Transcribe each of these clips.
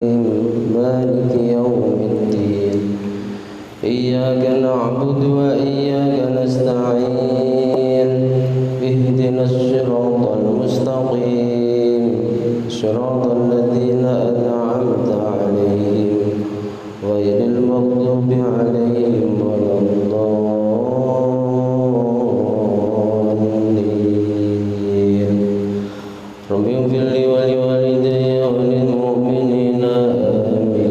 مالك يوم الدين إياك نعبد وإياك نستعين اهدنا الصراط المستقيم صراط الذين أنعمت عليهم غير المغضوب عليهم ولا الضالين رب اغفر لي ولوالدي وللمؤمنين آمين.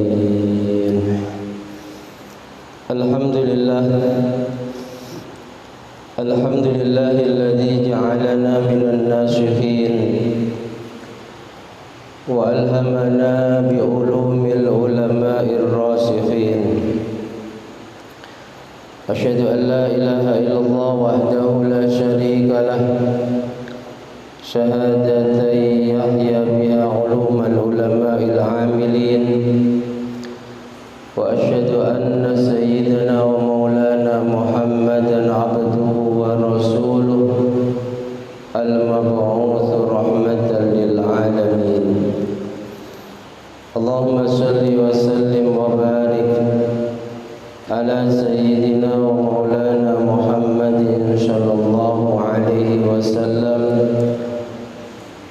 الحمد لله الذي جعلنا من الناسخين وألهمنا بعلوم العلماء الراسخين. أشهد أن لا إله إلا الله وحده لا شريك له شهادة يحيى بها علوم العلماء العاملين. وأشهد أن سيدنا ومولانا محمدا عبده ورسوله المبعوث رحمة للعالمين. اللهم صل وسلم وبارك على سيدنا ومولانا محمد صلى الله عليه وسلم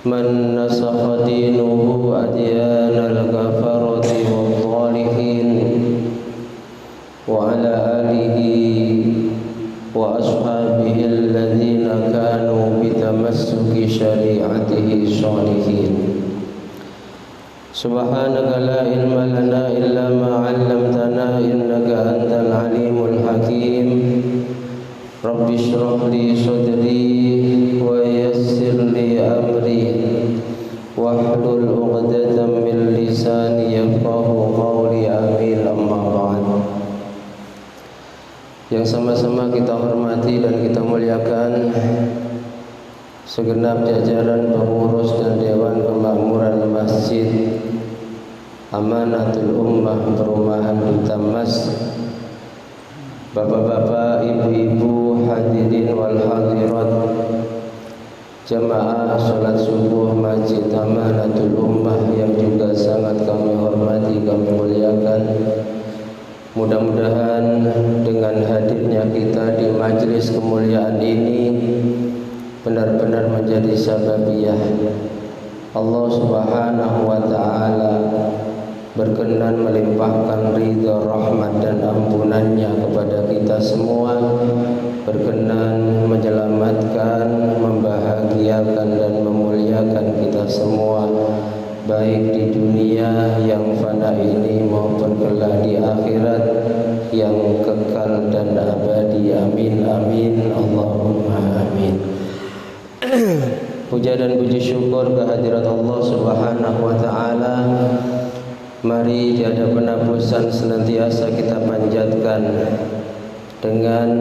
من نسخ دينه أديان الكفرة والضالين وعلى آله وأصحابه الذين كانوا بتمسك شريعته صالحين. سبحانك لا علم لنا إلا ما علمتنا إنك أنت العليم الحكيم. رب اشرح لي صدري ويسر لي أمري واحلل عقدة من لساني يفقهوا قولي آمين. أما بعد. Yang sama-sama kita hormati dan kita muliakan segenap jajaran pengurus dan Dewan Kemakmuran Masjid Amanatul Ummah Perumahan Duta Mas, bapak-bapak, ibu-ibu, hadirin wal hadirat, jamaah salat subuh Masjid Amanatul Ummah yang juga sangat kami hormati, kami muliakan. Mudah-mudahan dengan hadirnya kita di majelis kemuliaan ini benar-benar menjadi sababiyah Allah Subhanahu wa ta'ala berkenan melimpahkan ridha, rahmat dan ampunannya kepada kita semua, berkenan menyelamatkan, membahagiakan dan memuliakan kita semua, baik di dunia yang fana ini maupun kelak di akhirat yang kekal dan abadi. Amin amin Allahumma amin. Puja dan puji syukur kehadirat Allah Subhanahu wa ta'ala mari tiada pernah bosan senantiasa kita panjatkan dengan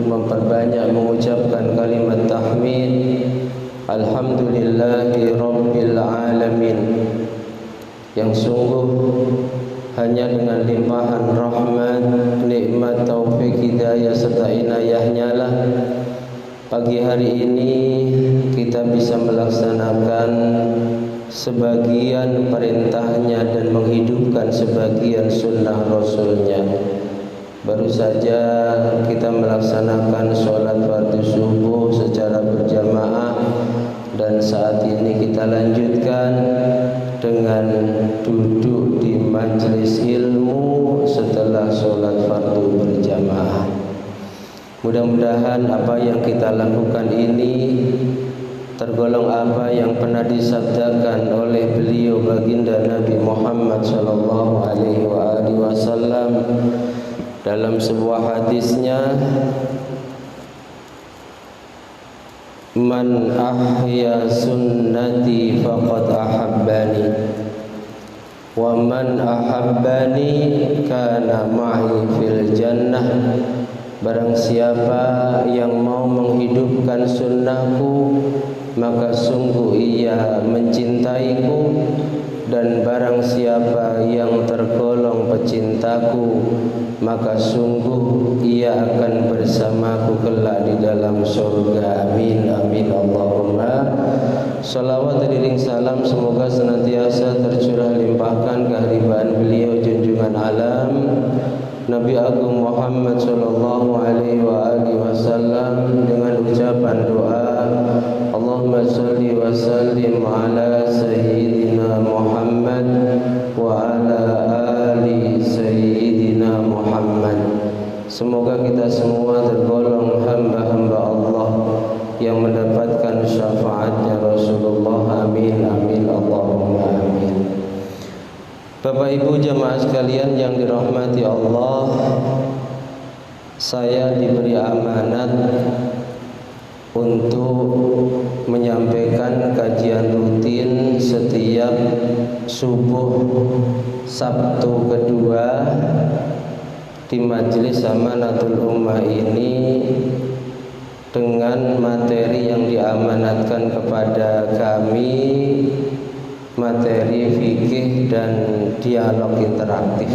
memperbanyak mengucapkan kalimat tahmid. Alhamdulillahi Rabbil Alamin, yang sungguh hanya dengan limpahan rahmat, nikmat, taufik, hidayah serta inayahnya lah pagi hari ini kita bisa melaksanakan sebagian perintahnya dan menghidupkan sebagian sunnah Rasulnya. Baru saja kita melaksanakan sholat fardu subuh secara berjamaah, dan saat ini kita lanjutkan dengan duduk di majelis ilmu setelah sholat fardu berjamaah. Mudah-mudahan apa yang kita lakukan ini tergolong apa yang pernah disabdakan oleh beliau baginda Nabi Muhammad sallallahu alaihi wasallam dalam sebuah hadisnya, man ahya sunnati faqad ahabbani wa man ahabbani kana ma'i fil jannah. Barang siapa yang mau menghidupkan sunnahku, maka sungguh ia mencintaiku, dan barang siapa yang tergolong pecintaku, maka sungguh ia akan bersamaku kelak di dalam surga. Amin amin Allahumma Salawat dan salam semoga senantiasa tercurah limpahkan kehadiran beliau junjungan alam Nabi Agung Muhammad sallallahu alaihi wasallam dengan ucapan doa Allahumma shalli wa sallim ala sayyidina Muhammad wa ala ali sayyidina Muhammad. Semoga kita semua tergolong hamba-hamba Allah yang mendapatkan syafaatnya Rasulullah. Amin amin Allahumma amin. Bapak Ibu jamaah sekalian yang dirahmati Allah, saya diberi amanat untuk menyampaikan kajian rutin setiap subuh Sabtu kedua di Majelis Amanatul Ummah ini dengan materi yang diamanatkan kepada kami, materi fikih dan dialog interaktif.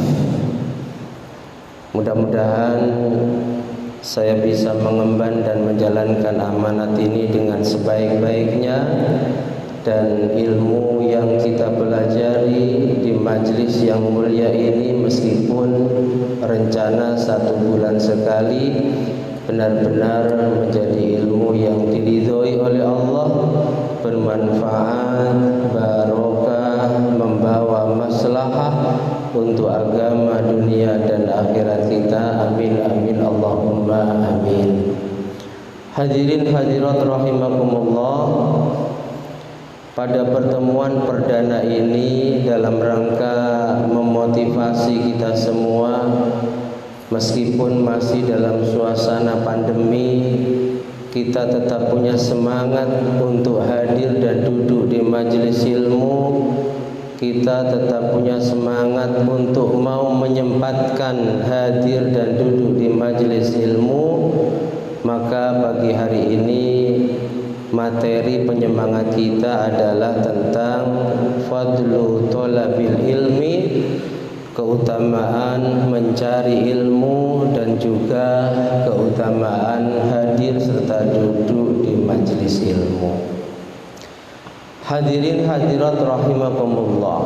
Mudah-mudahan saya bisa mengemban dan menjalankan amanat ini dengan sebaik-baiknya, dan ilmu yang kita pelajari di majelis yang mulia ini meskipun rencana 1 bulan sekali benar-benar menjadi ilmu yang diridhoi oleh Allah, bermanfaat, barokah, membawa maslahah untuk agama dunia dan akhirat kita. Amin amin Allahumma amin. Hadirin hadirat rahimakumullah, pada pertemuan perdana ini dalam rangka memotivasi kita semua meskipun masih dalam suasana pandemi, kita tetap punya semangat untuk hadir dan duduk di majelis ilmu. Kita tetap punya semangat untuk mau menyempatkan hadir dan duduk di majelis ilmu. Maka pagi hari ini materi penyemangat kita adalah tentang fadlu thalabil ilmi, keutamaan mencari ilmu dan juga keutamaan hadir serta duduk di majelis ilmu. Hadirin hadirat rahimakumullah,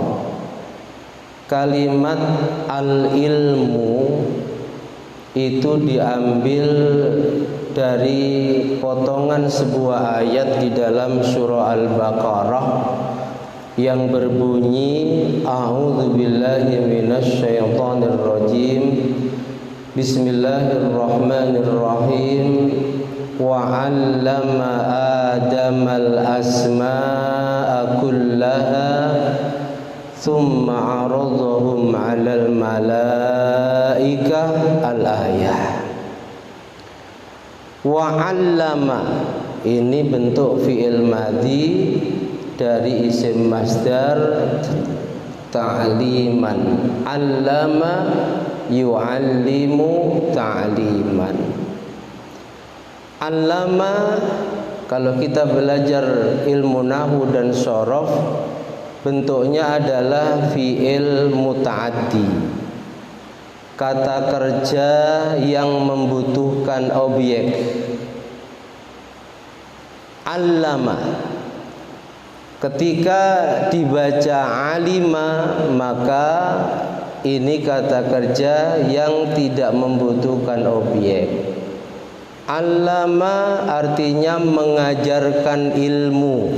kalimat al-ilmu itu diambil dari potongan sebuah ayat di dalam surah Al-Baqarah yang berbunyi a'udzubillahi minasyaitonir rajim, bismillahirrahmanirrahim, wa 'allama adamal asma'a kullaha thumma 'aradahum 'alal malaikah. Al-ayah. Wa 'allama ini bentuk fi'il madhi dari isim masdar ta'liman. 'Allama yu'allimu ta'liman. 'Allama, kalau kita belajar ilmu nahwu dan shorof, bentuknya adalah fi'il muta'addi, kata kerja yang membutuhkan objek. Allama, ketika dibaca alima, maka ini kata kerja yang tidak membutuhkan objek. Allama artinya mengajarkan ilmu.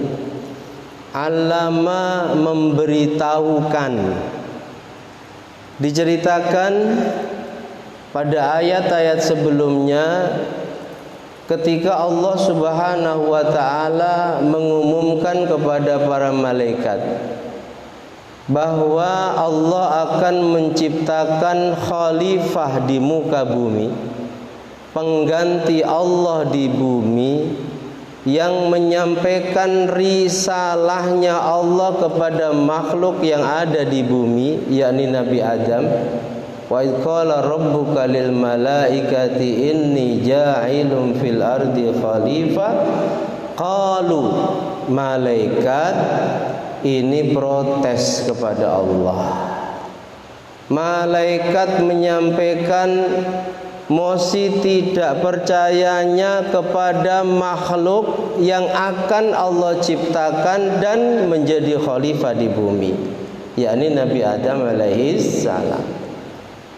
Allama memberitahukan. Diceritakan pada ayat-ayat sebelumnya ketika Allah Subhanahu wa taala mengumumkan kepada para malaikat bahwa Allah akan menciptakan khalifah di muka bumi, pengganti Allah di bumi, yang menyampaikan risalahnya Allah kepada makhluk yang ada di bumi, yakni Nabi Adam. Wa idh qala rabbuka lil malaikati inni ja'ilun fil ardi khalifah. Qalu, malaikat ini protes kepada Allah. Malaikat menyampaikan mosi tidak percayanya kepada makhluk yang akan Allah ciptakan dan menjadi khalifah di bumi, yakni Nabi Adam alaihis salam.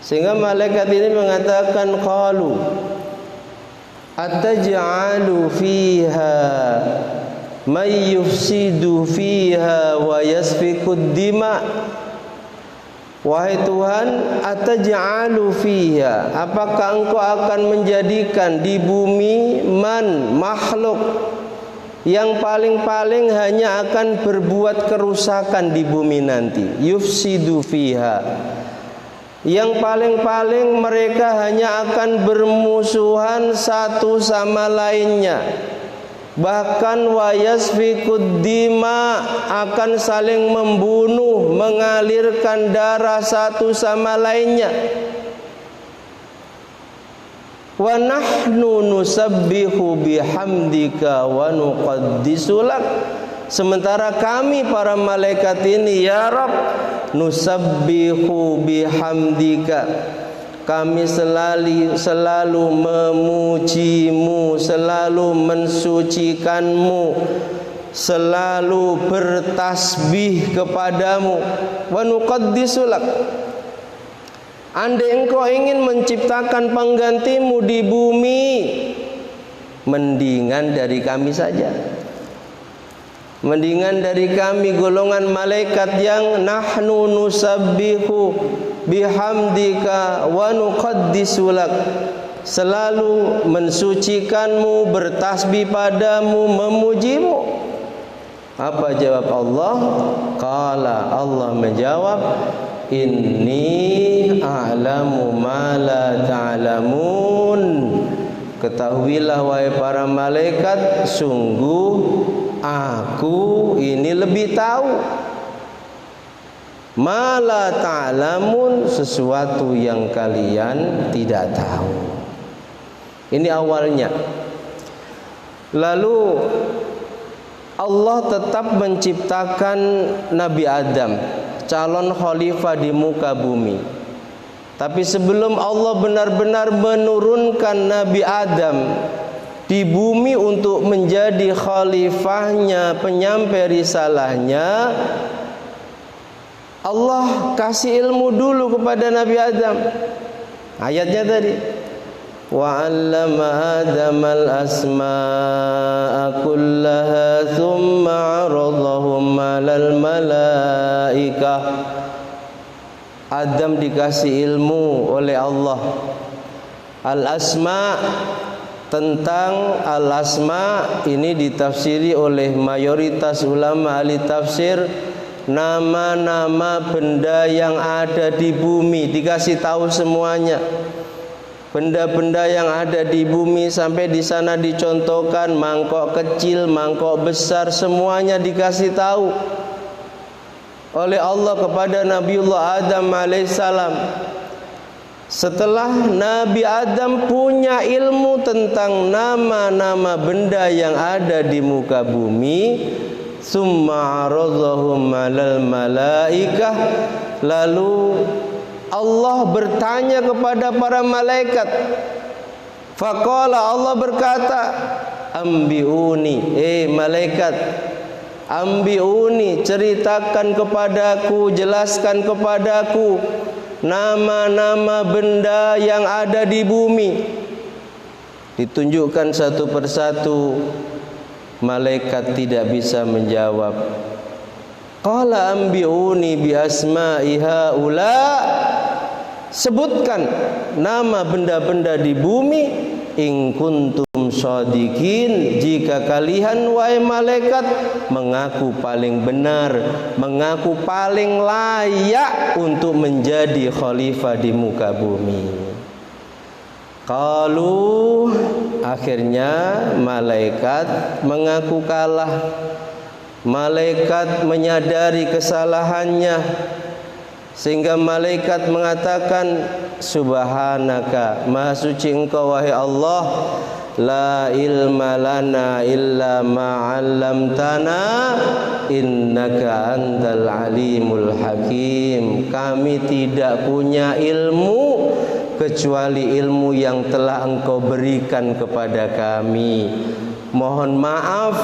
Sehingga malaikat ini mengatakan, qalu ataj'alu fiha may yufsidu fiha wa yasfikud dima. Wahai Tuhan, ataj'alu fiha, apakah engkau akan menjadikan di bumi makhluk yang paling-paling hanya akan berbuat kerusakan di bumi nanti, yufsidu fiha, yang paling-paling mereka hanya akan bermusuhan satu sama lainnya, bahkan wayasfikud dima, akan saling membunuh, mengalirkan darah satu sama lainnya. Wa nahnu nusabbihu bihamdika wa nuqaddisu lak, sementara kami para malaikat ini, ya Rabb, nusabbihu bihamdika, kami selalu memujimu, selalu mensucikanmu, selalu bertasbih kepadamu. Wa nuqaddisu lak, andai engkau ingin menciptakan penggantimu di bumi, mendingan dari kami saja, mendingan dari kami golongan malaikat yang nahnu nusabbihu bihamdika wa nuqaddisu lak, selalu mensucikanmu, bertasbih padamu, memujimu. Apa jawab Allah? Qala, Allah menjawab, inni a'lamu ma la ta'lamun. Ketahuilah wahai para malaikat, sungguh aku ini lebih tahu ma la ta'lamun, sesuatu yang kalian tidak tahu. Ini awalnya. Lalu Allah tetap menciptakan Nabi Adam, calon khalifah di muka bumi. Tapi sebelum Allah benar-benar menurunkan Nabi Adam di bumi untuk menjadi khalifahnya, penyampai risalahnya, Allah kasih ilmu dulu kepada Nabi Adam. Ayatnya tadi, wa 'allama Adamal asma'a kullaha thumma 'aradahum 'alal malaikah. Adam dikasih ilmu oleh Allah al-asma. Tentang al-asma ini ditafsiri oleh mayoritas ulama ahli tafsir, nama-nama benda yang ada di bumi, dikasih tahu semuanya. Benda-benda yang ada di bumi, sampai di sana dicontohkan mangkok kecil, mangkok besar, semuanya dikasih tahu oleh Allah kepada Nabiullah Adam alaihissalam. Setelah Nabi Adam punya ilmu tentang nama-nama benda yang ada di muka bumi, summa 'aradahum 'alal malaikah, lalu Allah bertanya kepada para malaikat. Faqala, Allah berkata, ambiuni, malaikat, ambiuni, ceritakan kepadaku, jelaskan kepadaku nama-nama benda yang ada di bumi. Ditunjukkan satu persatu, malaikat tidak bisa menjawab. Qala ambiuni bi asma'i haula, sebutkan nama benda-benda di bumi, in kuntum shadiqin, jika kalian wahai malaikat mengaku paling benar, mengaku paling layak untuk menjadi khalifah di muka bumi. Qalu, akhirnya malaikat mengaku kalah. Malaikat menyadari kesalahannya, sehingga malaikat mengatakan, subhanaka, maha suci engkau wahai Allah, la ilma lana illa ma 'allamtana innaka antal alimul hakim. Kami tidak punya ilmu kecuali ilmu yang telah Engkau berikan kepada kami. Mohon maaf,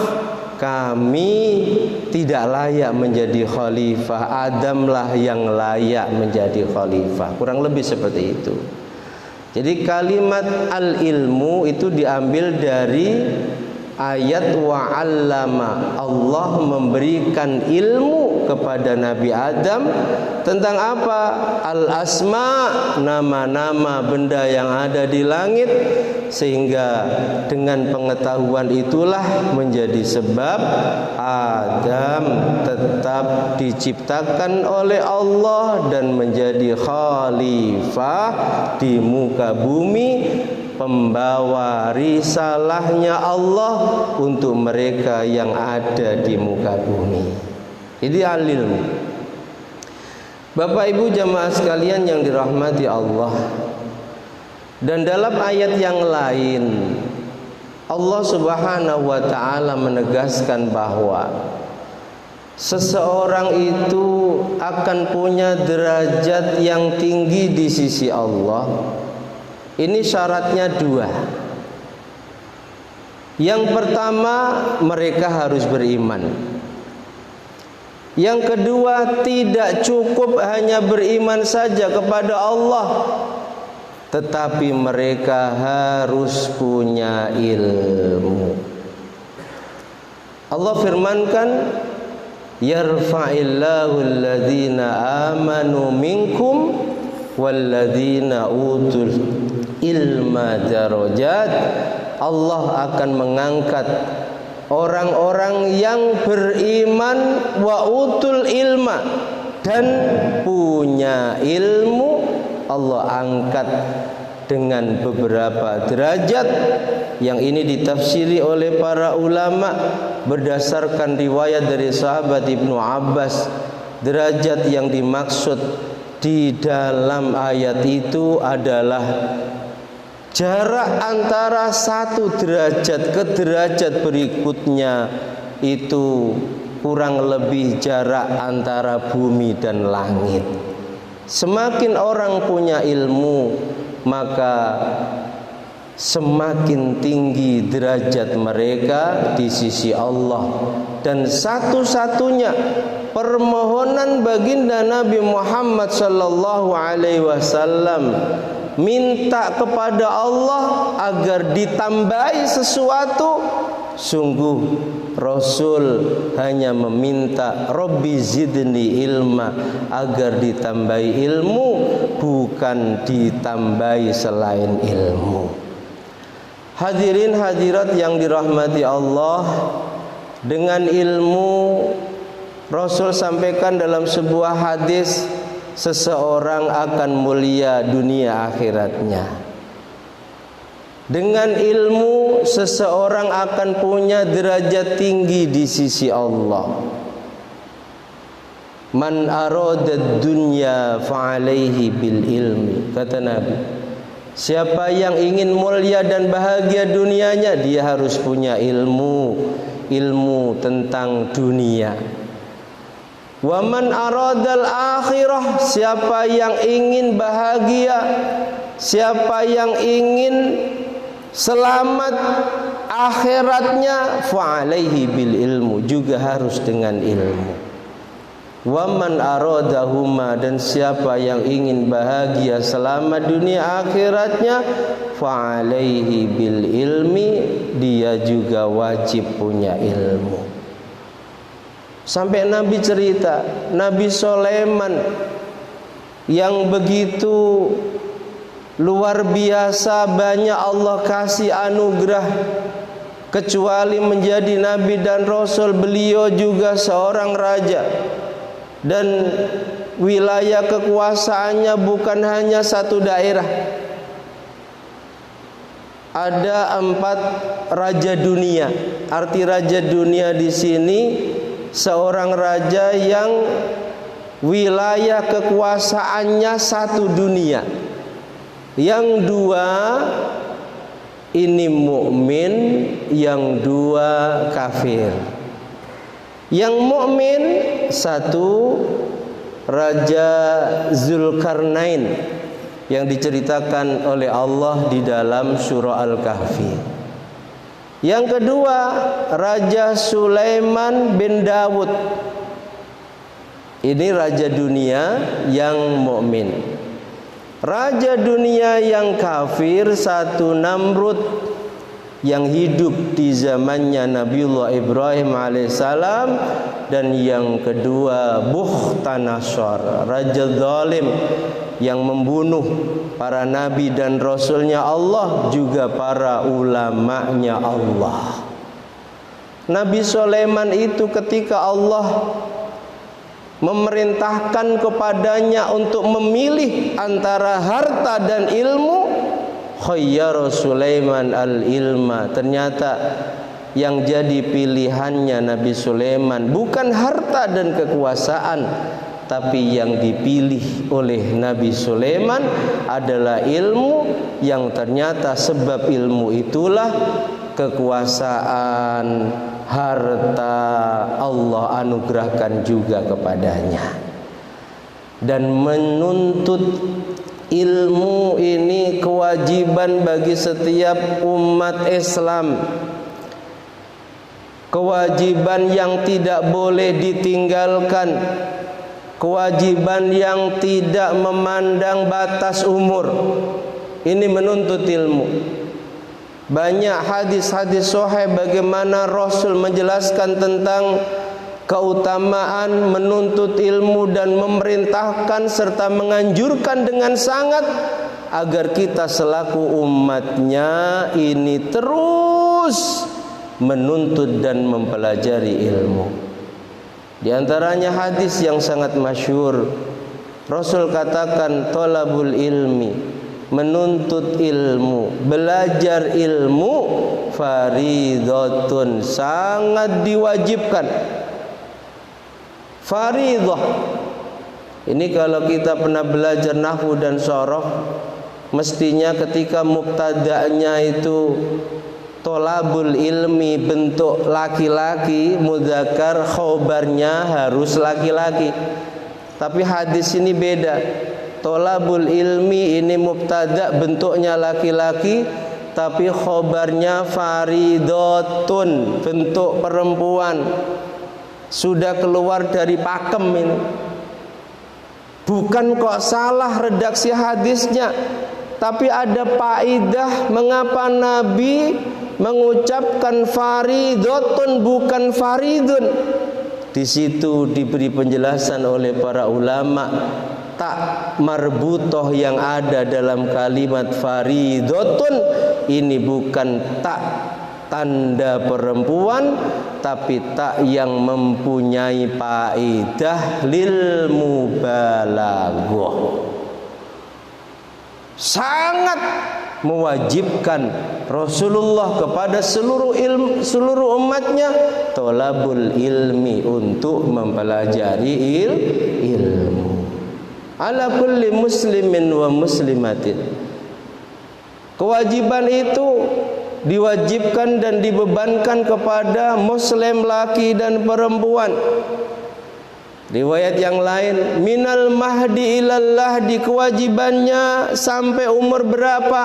kami tidak layak menjadi khalifah. Adamlah yang layak menjadi khalifah. Kurang lebih seperti itu. Jadi kalimat al-ilmu itu diambil dari ayat wa'allama. Allah memberikan ilmu kepada Nabi Adam tentang apa? Al-asma, nama-nama benda yang ada di langit, sehingga dengan pengetahuan itulah menjadi sebab Adam tetap diciptakan oleh Allah dan menjadi khalifah di muka bumi, pembawa risalahnya Allah untuk mereka yang ada di muka bumi. Ini al-ilmu. Bapak Ibu jamaah sekalian yang dirahmati Allah, dan dalam ayat yang lain Allah Subhanahu wa ta'ala menegaskan bahwa seseorang itu akan punya derajat yang tinggi di sisi Allah. Ini syaratnya dua. Yang pertama, mereka harus beriman. Yang kedua, tidak cukup hanya beriman saja kepada Allah, tetapi mereka harus punya ilmu. Allah firmankan, yarfa'illahu alladhina amanu minkum walladzina utul ilma darajat. Allah akan mengangkat orang-orang yang beriman wa utul ilma dan punya ilmu. Allah angkat dengan beberapa derajat, yang ini ditafsiri oleh para ulama berdasarkan riwayat dari sahabat Ibnu Abbas. Derajat yang dimaksud di dalam ayat itu adalah jarak antara satu derajat ke derajat berikutnya, itu kurang lebih jarak antara bumi dan langit. Semakin orang punya ilmu, maka semakin tinggi derajat mereka di sisi Allah. Dan satu-satunya permohonan baginda Nabi Muhammad sallallahu alaihi wasallam minta kepada Allah agar ditambahi sesuatu, sungguh Rasul hanya meminta Rabbi zidni ilma, agar ditambahi ilmu, bukan ditambahi selain ilmu. Hadirin hadirat yang dirahmati Allah, dengan ilmu Rasul sampaikan dalam sebuah hadis, seseorang akan mulia dunia akhiratnya. Dengan ilmu seseorang akan punya derajat tinggi di sisi Allah. Man aradad dunya fa'alaihi bil ilmi, kata Nabi. Siapa yang ingin mulia dan bahagia dunianya, dia harus punya ilmu, ilmu tentang dunia. Wa man aradal akhirah, siapa yang ingin bahagia, siapa yang ingin selamat akhiratnya, fa'alaihi bil ilmu, juga harus dengan ilmu. Wa man aradahuma, dan siapa yang ingin bahagia selamat dunia akhiratnya, fa'alaihi bil ilmi, dia juga wajib punya ilmu. Sampai Nabi cerita, Nabi Sulaiman yang begitu luar biasa banyak Allah kasih anugerah, kecuali menjadi nabi dan rasul, beliau juga seorang raja, dan wilayah kekuasaannya bukan hanya satu daerah. Ada 4 raja dunia. Arti raja dunia di sini seorang raja yang wilayah kekuasaannya satu dunia. Yang 2 ini mukmin, yang 2 kafir. Yang mukmin 1 Raja Zulkarnain, yang diceritakan oleh Allah di dalam surah Al-Kahfi. Yang kedua, Raja Sulaiman bin Dawud. Ini raja dunia yang mukmin. Raja dunia yang kafir satu Namrud yang hidup di zamannya Nabiullah Ibrahim alaihissalam, dan yang kedua Bukhtanasar, raja zalim yang membunuh para nabi dan rasulnya Allah, juga para ulamanya Allah. Nabi Sulaiman itu ketika Allah memerintahkan kepadanya untuk memilih antara harta dan ilmu, khayyara Sulaiman al-ilma. Ternyata yang jadi pilihannya Nabi Sulaiman bukan harta dan kekuasaan, tapi yang dipilih oleh Nabi Sulaiman adalah ilmu, yang ternyata sebab ilmu itulah kekuasaan, harta Allah anugerahkan juga kepadanya. Dan menuntut ilmu ini kewajiban bagi setiap umat Islam, kewajiban yang tidak boleh ditinggalkan, kewajiban yang tidak memandang batas umur. Ini menuntut ilmu. Banyak hadis-hadis sahih bagaimana Rasul menjelaskan tentang keutamaan menuntut ilmu dan memerintahkan serta menganjurkan dengan sangat agar kita selaku umatnya ini terus menuntut dan mempelajari ilmu. Di antaranya hadis yang sangat masyhur, Rasul katakan thalabul ilmi, menuntut ilmu, belajar ilmu, faridatun, sangat diwajibkan. Faridah ini kalau kita pernah belajar nahwu dan shoroh, mestinya ketika mubtada'nya itu tolabul ilmi bentuk laki-laki, mudzakkar, khobarnya harus laki-laki. Tapi hadis ini beda. Tolabul ilmi ini mubtada bentuknya laki-laki, tapi khobarnya faridatun, bentuk perempuan. Sudah keluar dari pakem ini. Bukan kok salah redaksi hadisnya, tapi ada faedah mengapa Nabi mengucapkan faridatun bukan faridun. Di situ diberi penjelasan oleh para ulama, tak marbutoh yang ada dalam kalimat faridatun ini bukan tak tanda perempuan, tapi tak yang mempunyai faedah lil mubalaghah. Sangat mewajibkan Rasulullah kepada seluruh umatnya tolabul ilmi, untuk mempelajari ilmu. Ala kulli muslimin wa muslimatin. Kewajiban itu diwajibkan dan dibebankan kepada muslim laki dan perempuan. Riwayat yang lain, minal mahdi ilal lahdi, kewajibannya sampai umur berapa?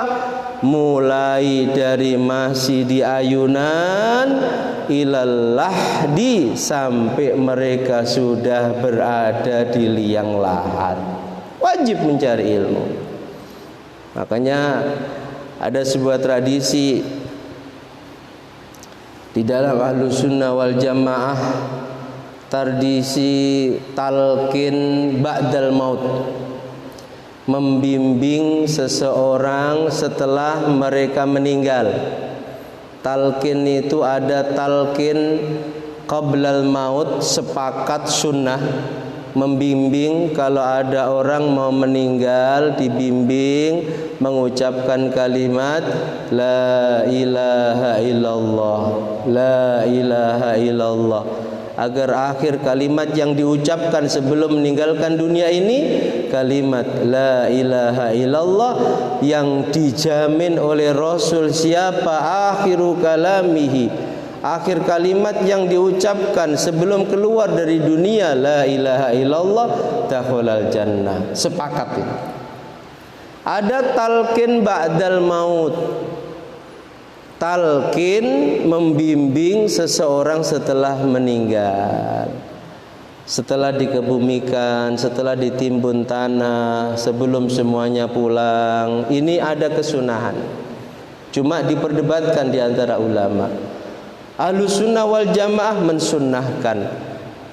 Mulai dari masih di ayunan, ilal lahdi, sampai mereka sudah berada di liang lahat. Wajib mencari ilmu. Makanya ada sebuah tradisi di dalam Ahlus Sunnah wal Jamaah, tradisi talqin ba'dal maut, membimbing seseorang setelah mereka meninggal. Talqin itu ada talqin qablal maut, sepakat sunnah, membimbing kalau ada orang mau meninggal, dibimbing mengucapkan kalimat la ilaha illallah, la ilaha illallah, agar akhir kalimat yang diucapkan sebelum meninggalkan dunia ini kalimat la ilaha illallah, yang dijamin oleh Rasul siapa akhiru kalamihi, akhir kalimat yang diucapkan sebelum keluar dari dunia, la ilaha illallah, dakhulal jannah. Sepakat ini. Ada talqin ba'dal maut. Talqin membimbing seseorang setelah meninggal, setelah dikebumikan, setelah ditimbun tanah, sebelum semuanya pulang. Ini ada kesunahan, cuma diperdebatkan di antara ulama. Ahlus sunnah wal jamaah mensunnahkan,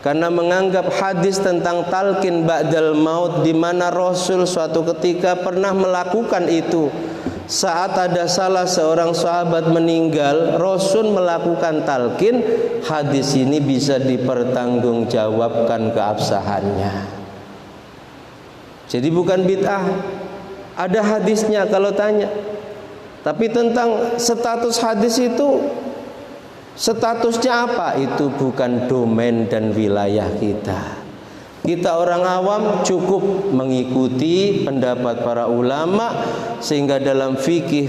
karena menganggap hadis tentang talqin ba'dal maut, di mana Rasul suatu ketika pernah melakukan itu. Saat ada salah seorang sahabat meninggal, Rasul melakukan talqin. Hadis ini bisa dipertanggungjawabkan keabsahannya. Jadi bukan bid'ah. Ada hadisnya kalau tanya. Tapi tentang status hadis itu, statusnya apa? Itu bukan domain dan wilayah kita. Kita orang awam cukup mengikuti pendapat para ulama, sehingga dalam fikih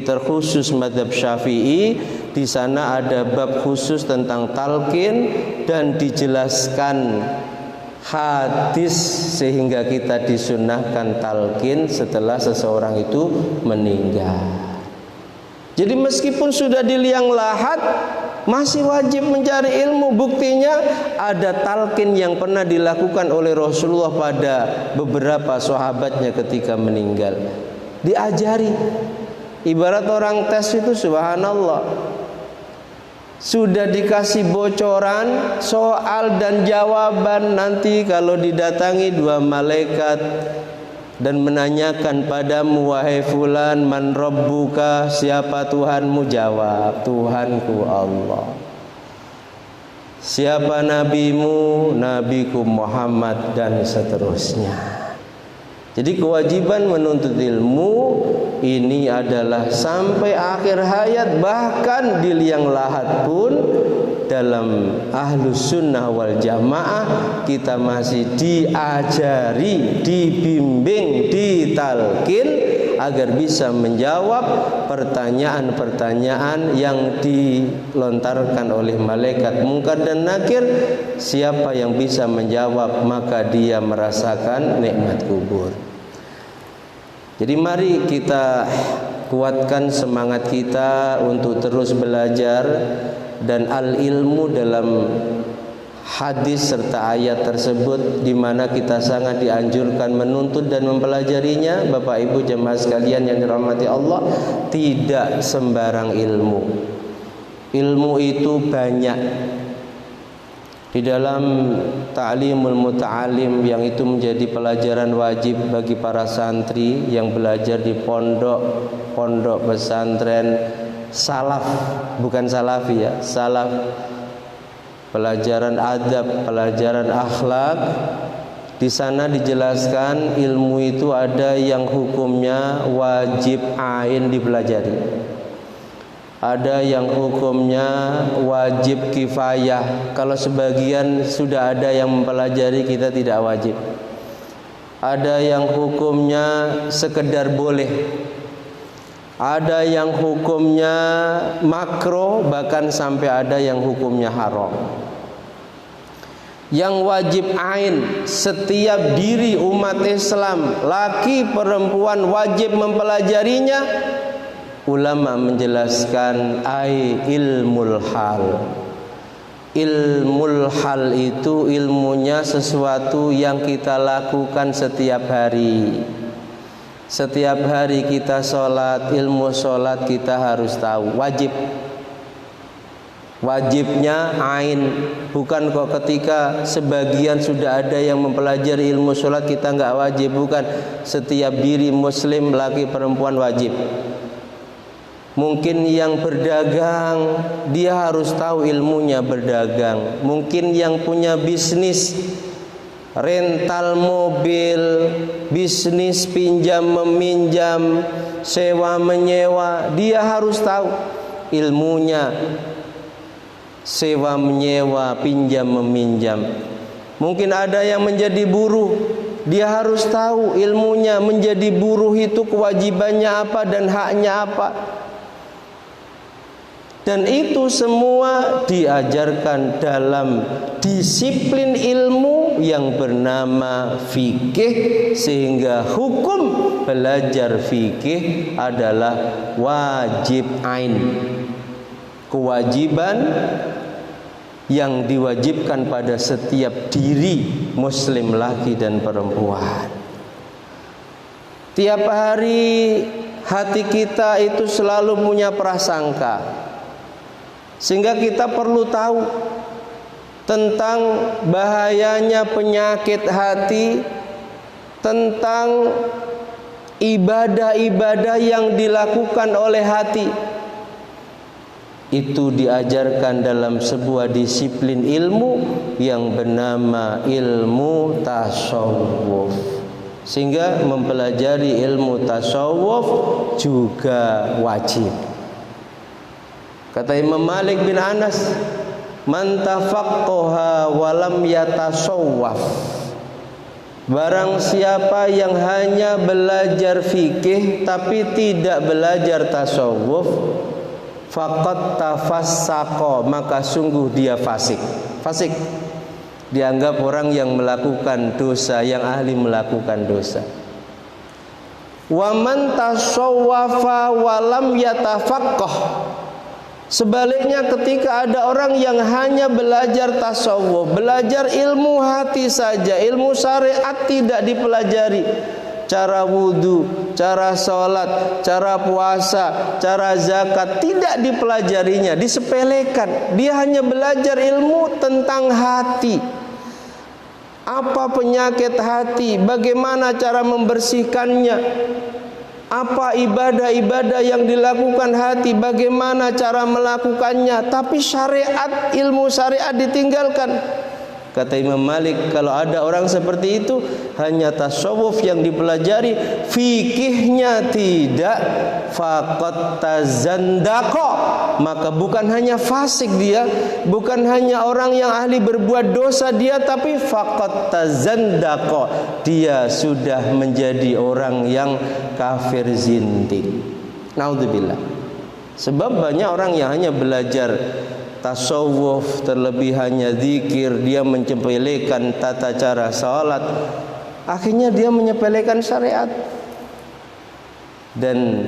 terkhusus mazhab Syafi'i, di sana ada bab khusus tentang talqin dan dijelaskan hadis, sehingga kita disunnahkan talqin setelah seseorang itu meninggal. Jadi meskipun sudah di liang lahat, masih wajib mencari ilmu. Buktinya ada talqin yang pernah dilakukan oleh Rasulullah pada beberapa sahabatnya ketika meninggal. Diajari. Ibarat orang tes itu, subhanallah, sudah dikasih bocoran soal dan jawaban. Nanti kalau didatangi dua malaikat dan menanyakan padamu, wahai fulan, man rabbuka, siapa Tuhanmu? Jawab, Tuhanku Allah. Siapa nabimu? Nabiku Muhammad, dan seterusnya. Jadi kewajiban menuntut ilmu ini adalah sampai akhir hayat, bahkan di liang lahat pun. Dalam Ahlus Sunnah wal Jamaah kita masih diajari, dibimbing, ditalqin agar bisa menjawab pertanyaan-pertanyaan yang dilontarkan oleh malaikat Munkar dan Nakir. Siapa yang bisa menjawab, maka dia merasakan nikmat kubur. Jadi mari kita kuatkan semangat kita untuk terus belajar. Dan al-ilmu dalam hadis serta ayat tersebut, di mana kita sangat dianjurkan menuntut dan mempelajarinya. Bapak Ibu jemaah sekalian yang dirahmati Allah, tidak sembarang ilmu. Ilmu itu banyak. Di dalam ta'limul muta'alim, yang itu menjadi pelajaran wajib bagi para santri yang belajar di pondok pesantren salaf, bukan salafi ya, salaf, pelajaran adab, pelajaran akhlak. Di sana dijelaskan ilmu itu ada yang hukumnya wajib ain dipelajari, ada yang hukumnya wajib kifayah. Kalau sebagian sudah ada yang mempelajari, kita tidak wajib. Ada yang hukumnya sekedar boleh, ada yang hukumnya makro, bahkan sampai ada yang hukumnya haram. Yang wajib ain, setiap diri umat Islam, laki perempuan, wajib mempelajarinya. Ulama menjelaskan ilmul hal. Ilmul hal itu ilmunya sesuatu yang kita lakukan setiap hari. Setiap hari kita sholat, ilmu sholat kita harus tahu, wajib. Wajibnya ain. Bukan kok ketika sebagian sudah ada yang mempelajari ilmu sholat kita nggak wajib. Bukan, setiap diri muslim laki perempuan wajib. Mungkin yang berdagang, dia harus tahu ilmunya berdagang. Mungkin yang punya bisnis rental mobil, bisnis pinjam meminjam, sewa menyewa, dia harus tahu ilmunya sewa menyewa, pinjam meminjam. Mungkin ada yang menjadi buruh, dia harus tahu ilmunya menjadi buruh itu kewajibannya apa dan haknya apa. Dan itu semua diajarkan dalam disiplin ilmu yang bernama fikih, sehingga hukum belajar fikih adalah wajib ain, kewajiban yang diwajibkan pada setiap diri muslim laki dan perempuan. Tiap hari hati kita itu selalu punya prasangka, sehingga kita perlu tahu tentang bahayanya penyakit hati, tentang ibadah-ibadah yang dilakukan oleh hati. Itu diajarkan dalam sebuah disiplin ilmu yang bernama ilmu tasawuf. Sehingga mempelajari ilmu tasawuf juga wajib. Kata Imam Malik bin Anas, man tafaqqaha wa lam yatasawwaf, barang siapa yang hanya belajar fikih tapi tidak belajar tasawuf, faqad tafassaqa, maka sungguh dia fasik. Fasik dianggap orang yang melakukan dosa, yang ahli melakukan dosa. Wa man tasawwafa wa lam yatafaqqah, sebaliknya ketika ada orang yang hanya belajar tasawuf, belajar ilmu hati saja, ilmu syariat tidak dipelajari, cara wudu, cara sholat, cara puasa, cara zakat tidak dipelajarinya, disepelekan. Dia hanya belajar ilmu tentang hati. Apa penyakit hati, bagaimana cara membersihkannya, apa ibadah-ibadah yang dilakukan hati, bagaimana cara melakukannya, tapi syariat, ilmu syariat ditinggalkan. Kata Imam Malik, kalau ada orang seperti itu, hanya tasawuf yang dipelajari, fikihnya tidak, faqad tazandaqa, maka bukan hanya fasik dia, bukan hanya orang yang ahli berbuat dosa dia, tapi faqad tazandaqa, dia sudah menjadi orang yang kafir zindik. Naudzubillah. Sebab banyak orang yang hanya belajar tasawuf, terlebih hanya zikir, dia menyepelekan tata cara salat, akhirnya dia menyepelekan syariat. Dan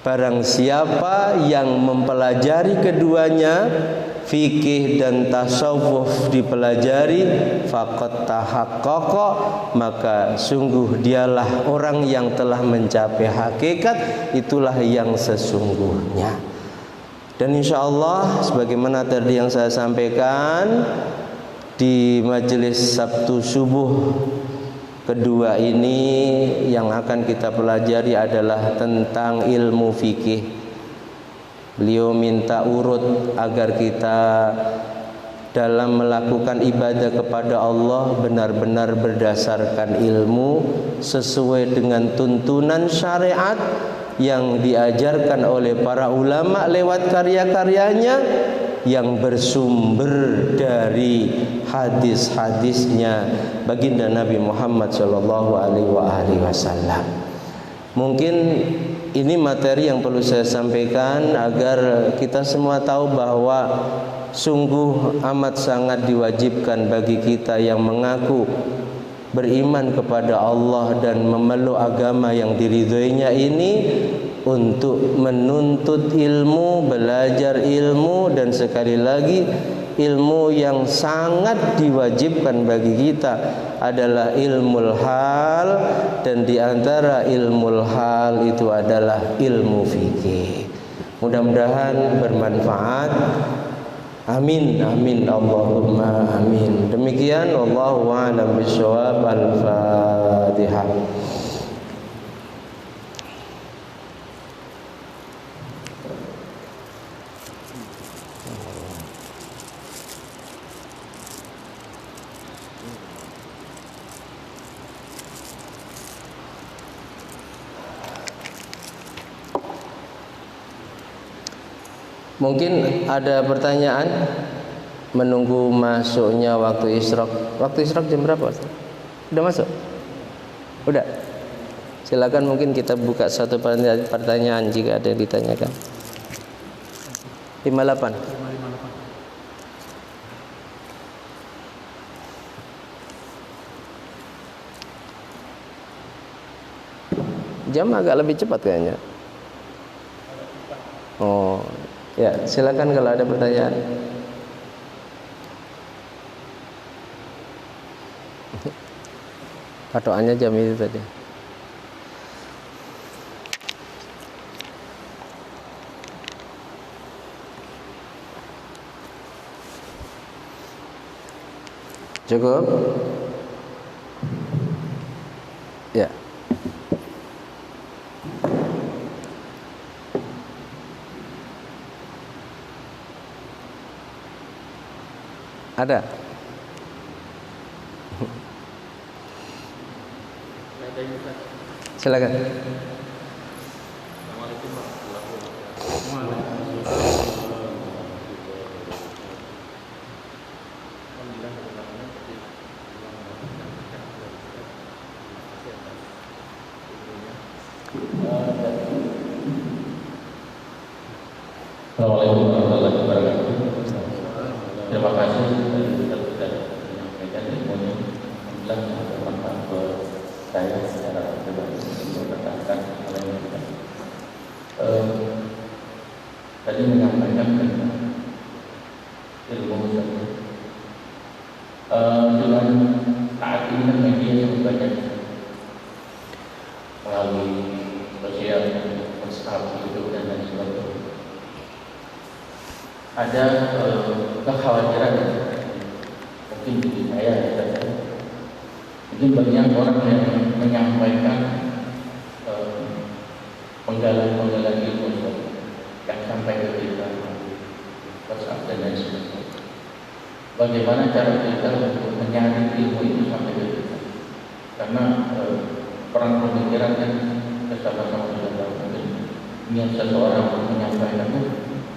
barang siapa yang mempelajari keduanya, fikih dan tasawuf dipelajari, faqad tahaqqaqa, maka sungguh dialah orang yang telah mencapai hakikat, itulah yang sesungguhnya. Dan insya Allah sebagaimana tadi yang saya sampaikan di majelis Sabtu subuh kedua ini, yang akan kita pelajari adalah tentang ilmu fikih. Beliau minta urut agar kita dalam melakukan ibadah kepada Allah benar-benar berdasarkan ilmu sesuai dengan tuntunan syariat yang diajarkan oleh para ulama lewat karya-karyanya yang bersumber dari hadis-hadisnya baginda Nabi Muhammad SAW. Mungkin ini materi yang perlu saya sampaikan agar kita semua tahu bahwa sungguh amat sangat diwajibkan bagi kita yang mengaku beriman kepada Allah dan memeluk agama yang diridhoinya ini untuk menuntut ilmu, belajar ilmu, dan sekali lagi ilmu yang sangat diwajibkan bagi kita adalah ilmul hal, dan di antara ilmul hal itu adalah ilmu fikih. Mudah-mudahan bermanfaat. Amin, amin, Allahumma amin. Demikian, wallahu a'lam bishawab. Al-Fatihah. Mungkin ada pertanyaan menunggu masuknya waktu isyraq. Waktu isyraq jam berapa? Udah masuk? Udah. Silakan, mungkin kita buka satu pertanyaan jika ada yang ditanyakan. 58. Jam agak lebih cepat kayaknya. Oh, ya, silakan kalau ada pertanyaan. Patokannya jam itu tadi. Cukup? Ya. Ada? Silakan. Assalamualaikum warahmatullahi wabarakatuh. Terima kasih sudah menyampaikan ilmunya. Alhamdulillah sangat bermanfaat buat saya secara pribadi untuk rekan-rekan lainnya. Tadi menyampaikan tentang ilmu saja. Dengan saat ini kan media sangat banyak melalui sosial, WhatsApp, YouTube dan lain sebagainya. Ada kekhawatiran mungkin di saya, mungkin banyak orang yang menyampaikan penggalan-penggalan ilmu yang sampai ke kita WhatsApp dan lain sebagainya. Bagaimana cara kita untuk menyaring ilmu itu sampai ke kita? Karena perang pemikiran kan bersama-sama sudah tahu, mungkin niat seseorang untuk menyampaikan itu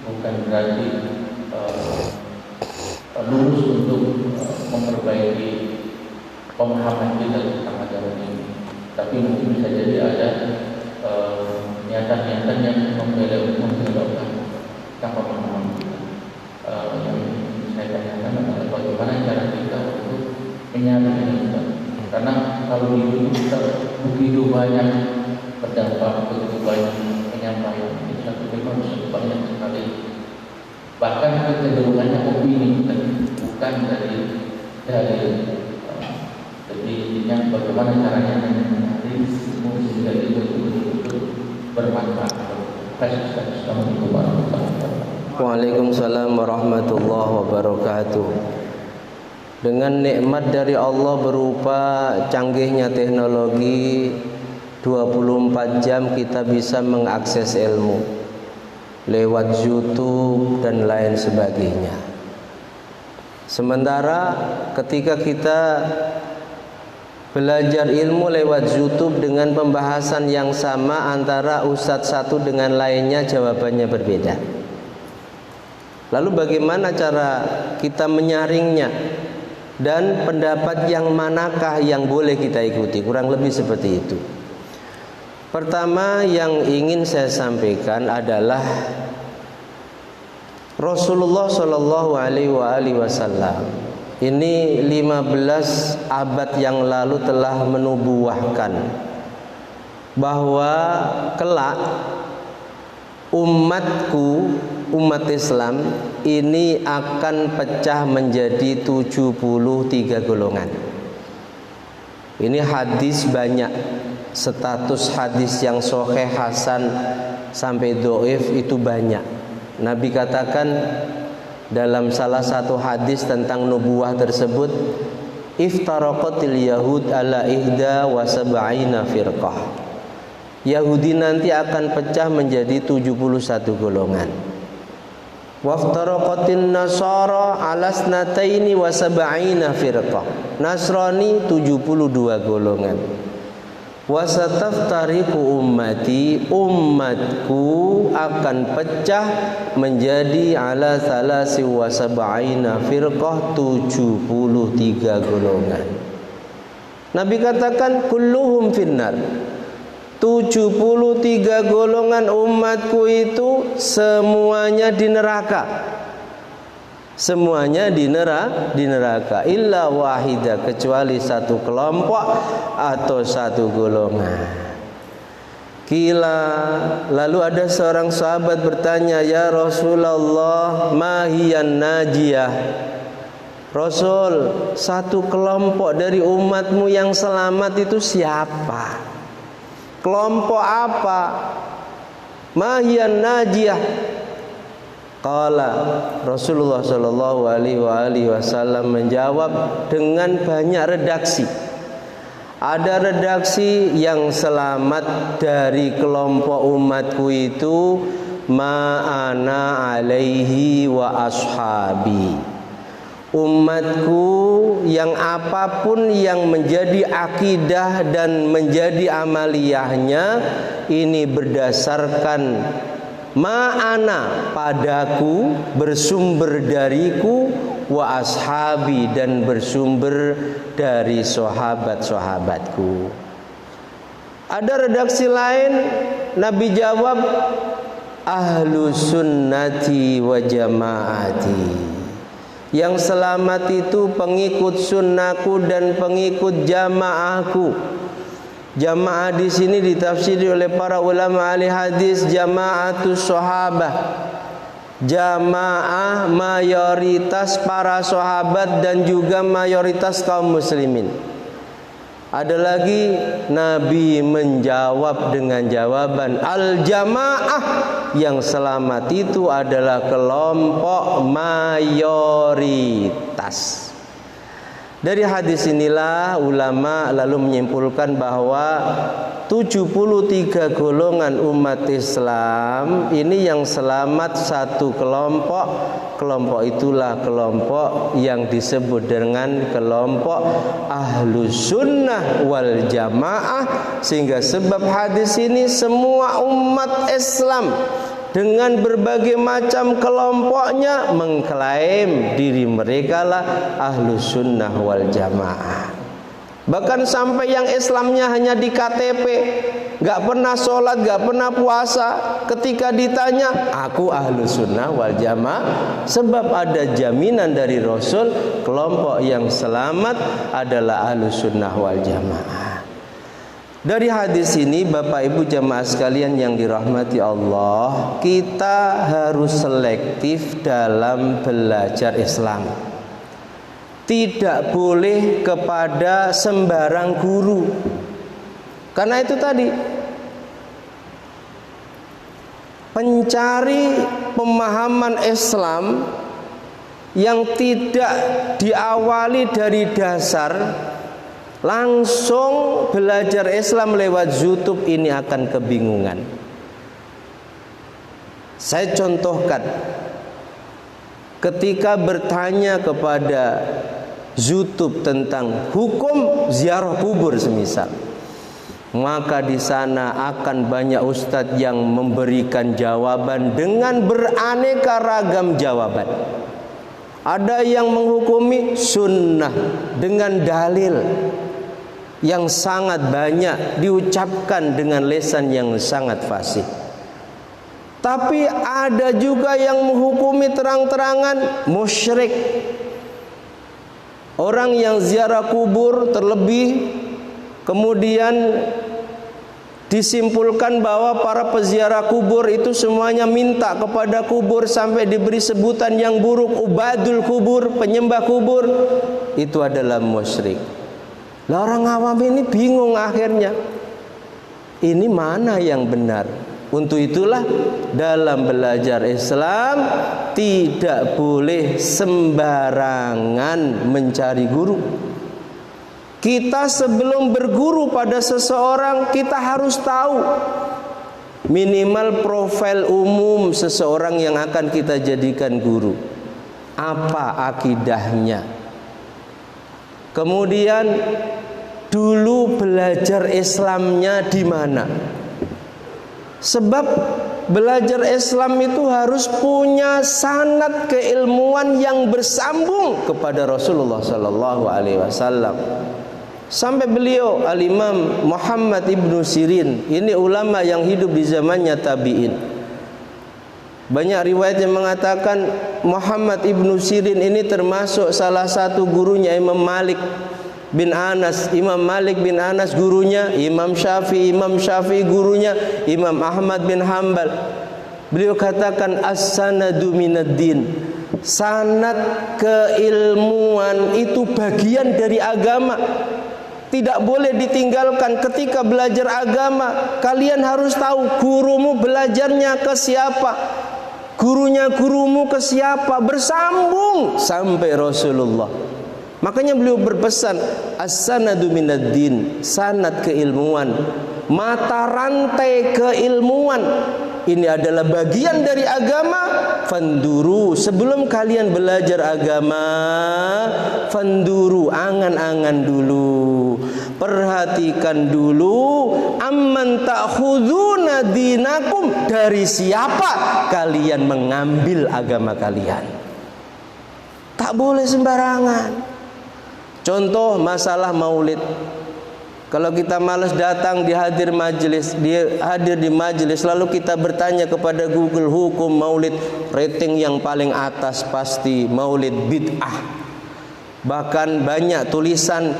bukan berarti lurus untuk memperbaiki pemahaman kita tentang agama ini, tapi mungkin bisa jadi ada niatan-niatan yang membelokkan tentang pemahaman kita. Yang saya tanyakan adalah bagaimana cara kita untuk menyaring ini, karena kalau di dunia kita begitu banyak berdampak, begitu banyak penyampaian, itu satu memang banyak sekali, bahkan kecenderungannya opini bukan dari jadi intinya bagaimana caranya menyaring sehingga itu betul-betul bermanfaat. Assalamualaikum warahmatullahi wabarakatuh. Waalaikumsalam warahmatullahi wabarakatuh. Dengan nikmat dari Allah berupa canggihnya teknologi, 24 jam kita bisa mengakses ilmu lewat YouTube dan lain sebagainya. Sementara ketika kita belajar ilmu lewat YouTube dengan pembahasan yang sama antara ustadz satu dengan lainnya, jawabannya berbeda. Lalu bagaimana cara kita menyaringnya? Dan pendapat yang manakah yang boleh kita ikuti? Kurang lebih seperti itu. Pertama yang ingin saya sampaikan adalah Rasulullah Shallallahu Alaihi Wasallam ini 15 abad yang lalu telah menubuahkan bahwa kelak umatku, umat Islam ini akan pecah menjadi 73 golongan. Ini hadis banyak, status hadis yang sahih, hasan sampai dhaif itu banyak. Nabi katakan dalam salah satu hadis tentang nubuah tersebut, iftaraqatil yahud ala ihda wa sab'ina firqah. Yahudi nanti akan pecah menjadi 71 golongan. Waftaraqatin nasara ala snataini wa sab'ina firqah. Nasrani 72 golongan. Wasataftariqu ummati, umatku akan pecah menjadi ala salasi wa sab'ina firqah, 73 golongan. Nabi katakan kulluhum finnar, 73 golongan umatku itu semuanya di neraka. Semuanya di neraka illa wahida, kecuali satu kelompok atau satu golongan. Kila, lalu ada seorang sahabat bertanya, ya Rasulullah, mahiyan najiyah. Rasul, satu kelompok dari umatmu yang selamat itu siapa? Kelompok apa? Mahiyan najiyah. Qala, Rasulullah sallallahu alaihi wasallam menjawab dengan banyak redaksi. Ada redaksi yang selamat dari kelompok umatku itu ma'ana alaihi wa ashabi. Umatku yang apapun yang menjadi akidah dan menjadi amaliyahnya ini berdasarkan ma'ana, padaku, bersumber dariku, wa ashabi, dan bersumber dari sahabat-sahabatku. Ada redaksi lain, Nabi jawab ahlu sunnati wa jamaati. Yang selamat itu pengikut sunnahku dan pengikut jamaahku. Jamaah di sini ditafsiri oleh para ulama ahli hadis jamaatus sahabah. Jamaah mayoritas para sahabat dan juga mayoritas kaum muslimin. Ada lagi Nabi menjawab dengan jawaban al-jamaah, yang selamat itu adalah kelompok mayoritas. Dari hadis inilah ulama lalu menyimpulkan bahwa 73 golongan umat Islam ini yang selamat satu kelompok. Kelompok itulah kelompok yang disebut dengan kelompok ahlus sunnah wal jamaah. Sehingga sebab hadis ini semua umat Islam dengan berbagai macam kelompoknya mengklaim diri mereka lah ahlus sunnah wal jamaah. Bahkan sampai yang Islamnya hanya di KTP, gak pernah sholat, gak pernah puasa, ketika ditanya, aku ahlus sunnah wal jamaah. Sebab ada jaminan dari Rasul, kelompok yang selamat adalah ahlus sunnah wal jamaah. Dari hadis ini Bapak Ibu jamaah sekalian yang dirahmati Allah, kita harus selektif dalam belajar Islam. Tidak boleh kepada sembarang guru. Karena itu tadi, pencari pemahaman Islam yang tidak diawali dari dasar, langsung belajar Islam lewat YouTube, ini akan kebingungan. Saya contohkan, ketika bertanya kepada YouTube tentang hukum ziarah kubur semisal, maka di sana akan banyak ustadz yang memberikan jawaban dengan beraneka ragam jawaban. Ada yang menghukumi sunnah dengan dalil yang sangat banyak diucapkan dengan lisan yang sangat fasih. Tapi ada juga yang menghukumi terang-terangan musyrik. Orang yang ziarah kubur terlebih kemudian disimpulkan bahwa para peziarah kubur itu semuanya minta kepada kubur sampai diberi sebutan yang buruk, ubadul kubur, penyembah kubur, itu adalah musyrik. Lah orang awam ini bingung akhirnya, ini mana yang benar? Untuk itulah dalam belajar Islam tidak boleh sembarangan mencari guru. Kita sebelum berguru pada seseorang, kita harus tahu minimal profil umum seseorang yang akan kita jadikan guru. Apa akidahnya? Kemudian dulu belajar Islamnya di mana? Sebab belajar Islam itu harus punya sanad keilmuan yang bersambung kepada Rasulullah sallallahu alaihi wasallam. Sampai beliau Al-Imam Muhammad Ibnu Sirin, ini ulama yang hidup di zamannya tabi'in. Banyak riwayat yang mengatakan Muhammad Ibnu Sirin ini termasuk salah satu gurunya Imam Malik bin Anas. Imam Malik bin Anas gurunya Imam Syafi'i, Imam Syafi'i gurunya Imam Ahmad bin Hanbal. Beliau katakan as-sanadu minad-din. Sanad keilmuan itu bagian dari agama. Tidak boleh ditinggalkan ketika belajar agama. Kalian harus tahu gurumu belajarnya ke siapa, gurunya gurumu ke siapa, bersambung sampai Rasulullah. Makanya beliau berpesan as-sanadu minad-din, sanad keilmuan, mata rantai keilmuan. Ini adalah bagian dari agama. Fanduru, sebelum kalian belajar agama, fanduru, angan-angan dulu, perhatikan dulu, amman ta'khuduna dinakum, dari siapa kalian mengambil agama kalian. Tak boleh sembarangan. Contoh masalah maulid. Kalau kita malas datang hadir di majelis, lalu kita bertanya kepada Google hukum maulid, rating yang paling atas pasti maulid bid'ah. Bahkan banyak tulisan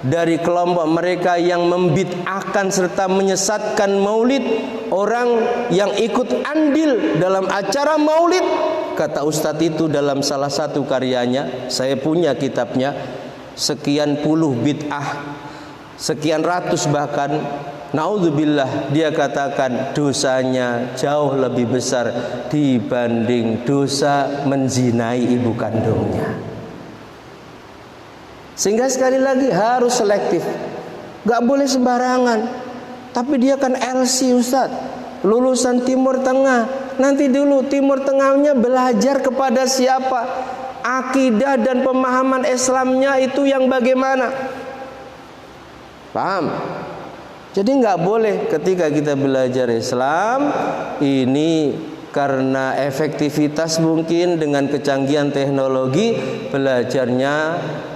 dari kelompok mereka yang membid'ahkan serta menyesatkan maulid, orang yang ikut andil dalam acara maulid. Kata ustadz itu dalam salah satu karyanya, saya punya kitabnya, sekian puluh bid'ah, sekian ratus bahkan, naudzubillah, dia katakan dosanya jauh lebih besar dibanding dosa menzinai ibu kandungnya. Sehingga sekali lagi harus selektif, gak boleh sembarangan. Tapi dia kan LC Ustaz, lulusan Timur Tengah. Nanti dulu Timur Tengahnya belajar kepada siapa, akidah dan pemahaman Islamnya itu yang bagaimana. Paham? Jadi nggak boleh ketika kita belajar Islam ini karena efektivitas mungkin dengan kecanggihan teknologi, belajarnya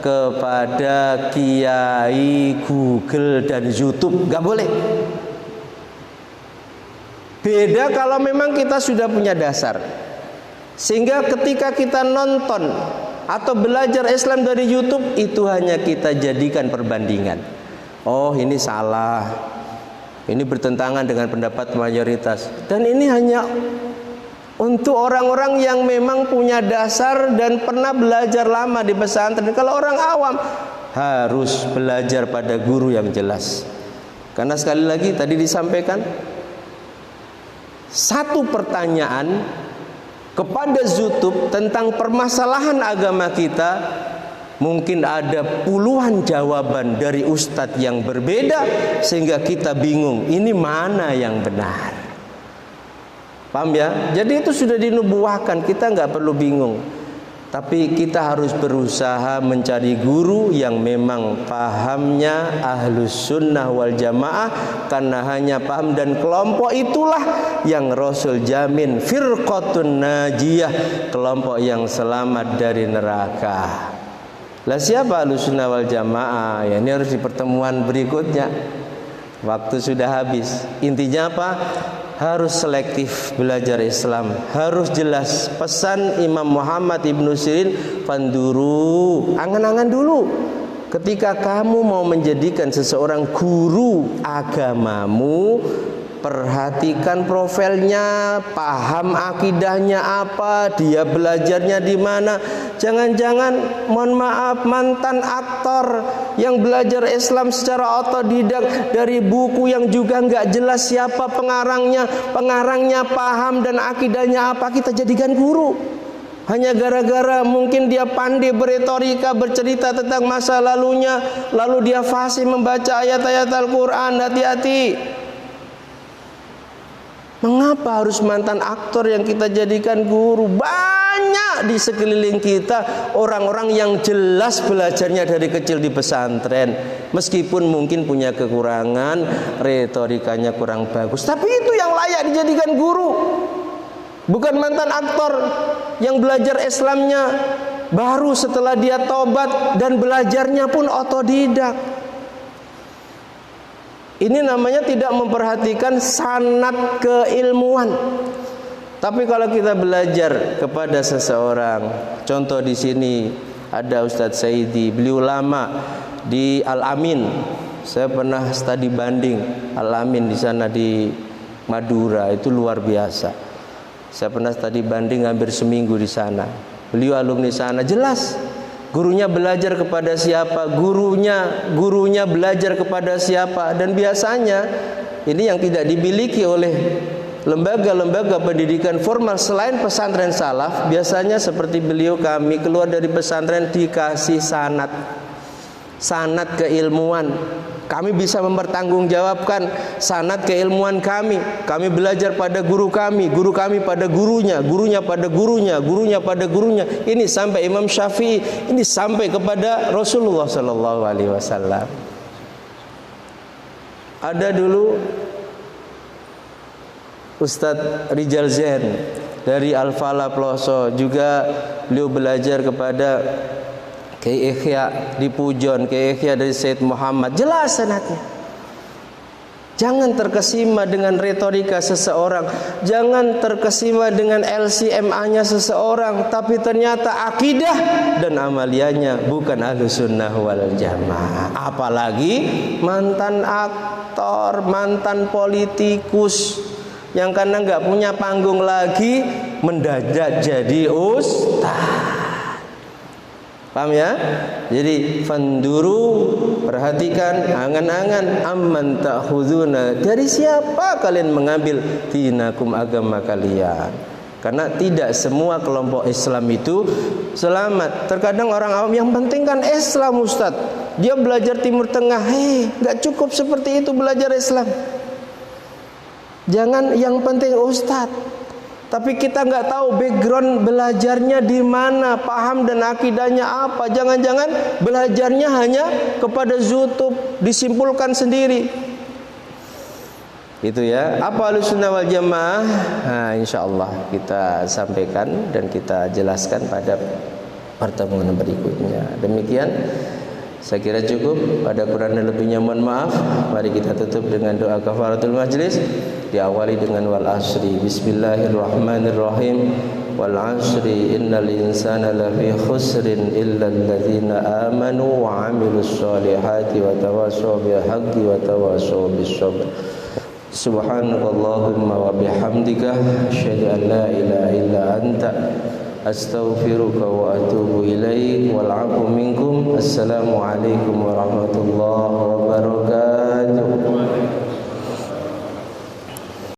kepada kiai, Google dan YouTube. Nggak boleh. Beda kalau memang kita sudah punya dasar, sehingga ketika kita nonton atau belajar Islam dari YouTube, itu hanya kita jadikan perbandingan. Oh, ini salah, ini bertentangan dengan pendapat mayoritas. Dan ini hanya untuk orang-orang yang memang punya dasar dan pernah belajar lama di pesantren. Kalau orang awam harus belajar pada guru yang jelas. Karena sekali lagi tadi disampaikan, satu pertanyaan kepada YouTube tentang permasalahan agama kita, mungkin ada puluhan jawaban dari ustadz yang berbeda, sehingga kita bingung ini mana yang benar. Paham ya? Jadi itu sudah dinubuahkan, kita nggak perlu bingung. Tapi kita harus berusaha mencari guru yang memang pahamnya ahlus sunnah wal jamaah, karena hanya paham dan kelompok itulah yang Rasul jamin firqatun najiyah, kelompok yang selamat dari neraka. Lah siapa ahlus sunnah wal jamaah? Ya, ini harus di pertemuan berikutnya. Waktu sudah habis. Intinya apa? Harus selektif belajar Islam, harus jelas. Pesan Imam Muhammad Ibnu Sirin, fanduru, angan-angan dulu. Ketika kamu mau menjadikan seseorang guru agamamu, perhatikan profilnya, paham akidahnya apa, dia belajarnya di mana. Jangan-jangan, mohon maaf, mantan aktor yang belajar Islam secara otodidak dari buku yang juga nggak jelas siapa pengarangnya paham dan akidahnya apa, kita jadikan guru. Hanya gara-gara mungkin dia pandai beretorika, bercerita tentang masa lalunya, lalu dia fasih membaca ayat-ayat Al-Quran. Hati-hati. Mengapa harus mantan aktor yang kita jadikan guru? Banyak di sekeliling kita orang-orang yang jelas belajarnya dari kecil di pesantren, meskipun mungkin punya kekurangan, retorikanya kurang bagus, tapi itu yang layak dijadikan guru. Bukan mantan aktor yang belajar Islamnya baru setelah dia tobat dan belajarnya pun otodidak. Ini namanya tidak memperhatikan sanad keilmuan. Tapi kalau kita belajar kepada seseorang, contoh di sini ada Ustadz Saidi, beliau lama di Al-Amin. Saya pernah studi banding Al-Amin di sana di Madura, itu luar biasa. Saya pernah studi banding hampir seminggu di sana. Beliau alumni sana, jelas gurunya belajar kepada siapa, gurunya belajar kepada siapa. Dan biasanya ini yang tidak dimiliki oleh lembaga-lembaga pendidikan formal selain pesantren salaf. Biasanya seperti beliau, kami keluar dari pesantren dikasih sanad keilmuan. Kami bisa mempertanggungjawabkan sanad keilmuan kami. Kami belajar pada guru kami pada gurunya, gurunya pada gurunya, gurunya pada gurunya. Ini sampai Imam Syafi'i, ini sampai kepada Rasulullah sallallahu alaihi wasallam. Ada dulu Ustadz Rijal Zain dari Al-Falah Ploso, juga beliau belajar kepada Kiai Ikhya di Pujon, Kiai Ikhya dari Said Muhammad. Jelas sanadnya. Jangan terkesima dengan retorika seseorang, jangan terkesima dengan LCMA-nya seseorang, tapi ternyata akidah dan amaliannya bukan Ahlussunnah wal Jamaah. Apalagi mantan aktor, mantan politikus yang karena nggak punya panggung lagi mendadak jadi ustaz. Paham ya? Jadi fanduru, perhatikan, angan-angan, amman ta'khuduna, dari siapa kalian mengambil dinakum, agama kalian. Karena tidak semua kelompok Islam itu selamat. Terkadang orang awam, yang penting kan Islam Ustaz, dia belajar Timur Tengah. Gak cukup seperti itu belajar Islam. Jangan yang penting Ustaz, tapi kita nggak tahu background belajarnya di mana, paham dan akidahnya apa. Jangan-jangan belajarnya hanya kepada YouTube, disimpulkan sendiri. Itu ya. Apa Ahlussunnah wal Jamaah? Nah, insyaallah kita sampaikan dan kita jelaskan pada pertemuan berikutnya. Demikian, saya kira cukup. Pada kurang dan lebihnya mohon maaf. Mari kita tutup dengan doa kafaratul majlis. Diawali dengan wal asri. Bismillahirrahmanirrahim. Wal asri innal insana lafi khusrin illa alladzina amanu wa amilus solihati wa tawassaw bil haqqi wa tawassaw bis sabr. Subhanakallahumma wa bihamdika asyhadu an la ilaha illa anta astaghfiruka wa atubu ilaik. Wal 'afwu minkum. Assalamu alaikum warahmatullahi wabarakatuh.